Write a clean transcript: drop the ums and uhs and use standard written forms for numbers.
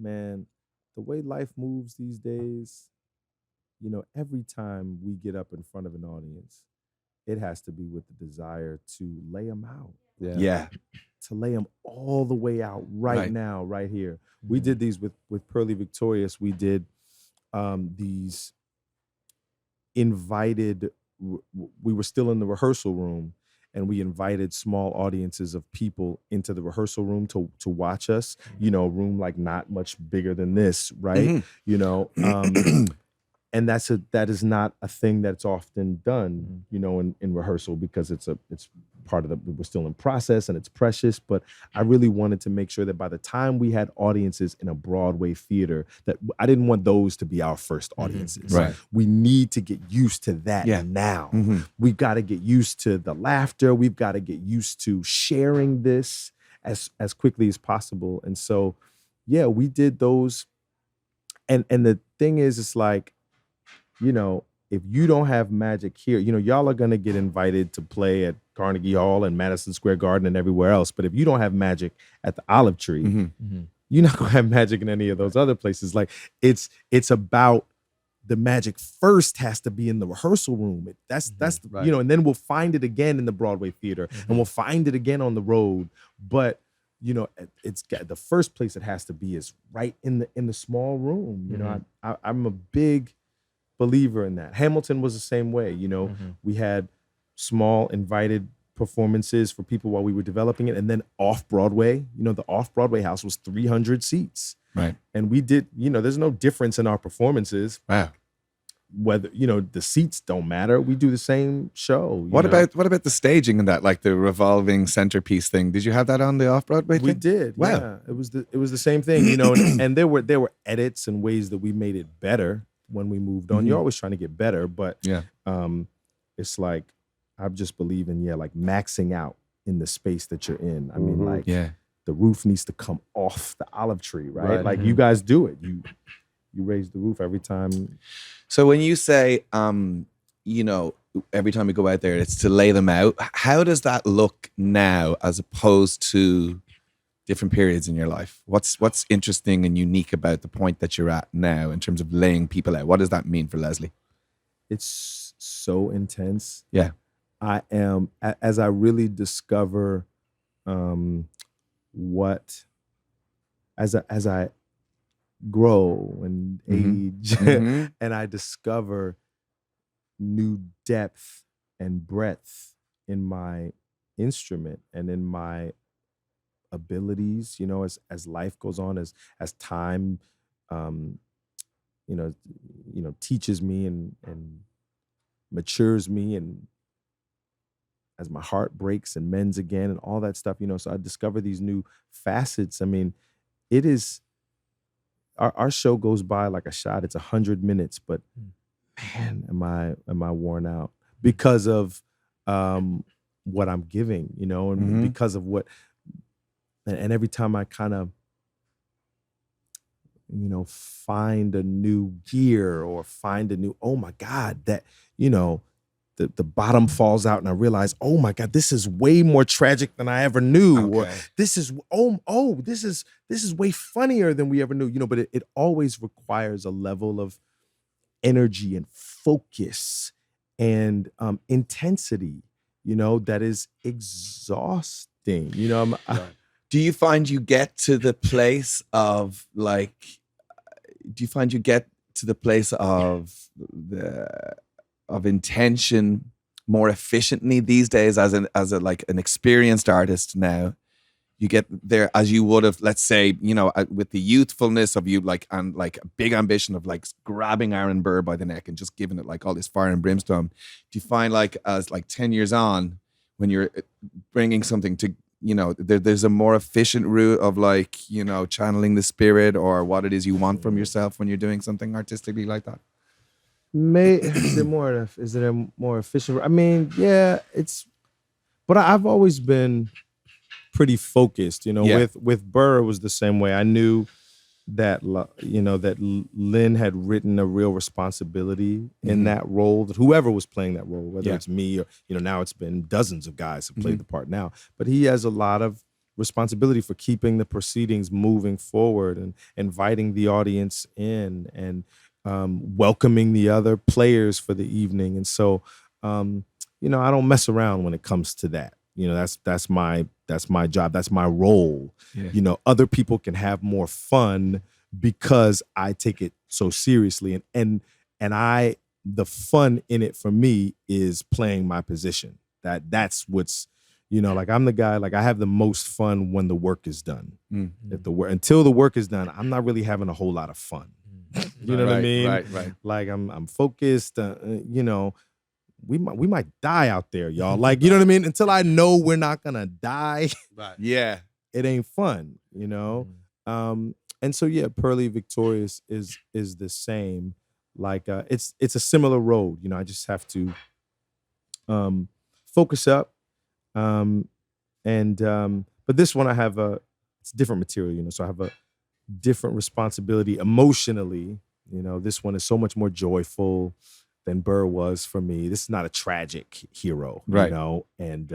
man, the way life moves these days, every time we get up in front of an audience, it has to be with the desire to lay them out, Yeah. Yeah. to lay them all the way out right Right. now, right here. We did these with Pearly Victorious. We did these invited. We were still in the rehearsal room, and we invited small audiences of people into the rehearsal room to watch us. A room like not much bigger than this, right? Mhm. And that is not a thing that's often done, in rehearsal, because it's part of we're still in process and it's precious. But I really wanted to make sure that by the time we had audiences in a Broadway theater, that I didn't want those to be our first audiences. Right. We need to get used to that Yeah. now. Mhm. We've got to get used to the laughter. We've got to get used to sharing this as quickly as possible. And so, yeah, we did those. And the thing is, it's like, if you don't have magic here, y'all are going to get invited to play at Carnegie Hall and Madison Square Garden and everywhere else. But if you don't have magic at the Olive Tree, you're not going to have magic in any of those other places. Like it's about the magic first has to be in the rehearsal room. That's Right. and then we'll find it again in the Broadway theater and we'll find it again on the road. But it's got the first place it has to be is right in the small room. I'm a big believer in that. Hamilton was the same way. We had small invited performances for people while we were developing it, and then off Broadway, the off Broadway house was 300 seats, Right. and we did. There's no difference in our performances. Wow. Whether the seats don't matter, we do the same show. What about the staging and that, like the revolving centerpiece thing? Did you have that on the off-Broadway thing? We did. Wow. Yeah. It was the same thing, and there were edits and ways that we made it better when we moved on. You're always trying to get better, but Yeah. It's like I just believe in like maxing out in the space that you're in. I mean, like Yeah. the roof needs to come off the olive tree, right? Right. Like you guys do it. You raise the roof every time. So when you say, every time we go out there, it's to lay them out. How does that look now as opposed to different periods in your life? What's interesting and unique about the point that you're at now in terms of laying people out? What does that mean for Leslie? It's so intense. Yeah. I am, as I really discover what, as I grow and age, and I discover new depth and breadth in my instrument and in my abilities, as life goes on, as time teaches me and matures me, and as my heart breaks and mends again and all that stuff, so I discover these new facets. I mean, it is our show goes by like a shot. It's 100 minutes, but man, am I worn out because of what I'm giving, and because of what, and every time I kind of find a new gear or find a new, oh my God, that the bottom falls out and I realize, oh my God, this is way more tragic than I ever knew. Or this is this is way funnier than we ever knew. But it always requires a level of energy and focus and intensity, that is exhausting. Do you find you get to the place of of intention more efficiently these days as an experienced artist now? You get there as you would have, let's say, with the youthfulness of you, and a big ambition of grabbing Aaron Burr by the neck and just giving it all this fire and brimstone. Do you find as 10 years on, when you're bringing something to, there's a more efficient route of channeling the spirit or what it is you want from yourself when you're doing something artistically like that? Is it a more efficient? I mean, yeah, but I've always been pretty focused, with Burr, it was the same way. I knew that, that Lynn had written a real responsibility in that role, that whoever was playing that role, whether it's me or, now it's been dozens of guys have played the part now, but he has a lot of responsibility for keeping the proceedings moving forward and inviting the audience in and welcoming the other players for the evening. And so, I don't mess around when it comes to that. That's my job. That's my role. Yeah. Other people can have more fun because I take it so seriously. And the fun in it for me is playing my position. That's what's, like I'm the guy, like I have the most fun when the work is done. Until the work is done, I'm not really having a whole lot of fun. You know what I mean? Right. Like I'm focused, we might die out there, y'all. Like, you know what I mean? Until I know we're not gonna die, Yeah. it ain't fun, And so yeah, Pearly Victorious is the same. Like it's a similar road. I just have to focus up. But this one I have it's different material, so I have a different responsibility emotionally. This one is so much more joyful than Burr was for me. This is not a tragic hero, Right. and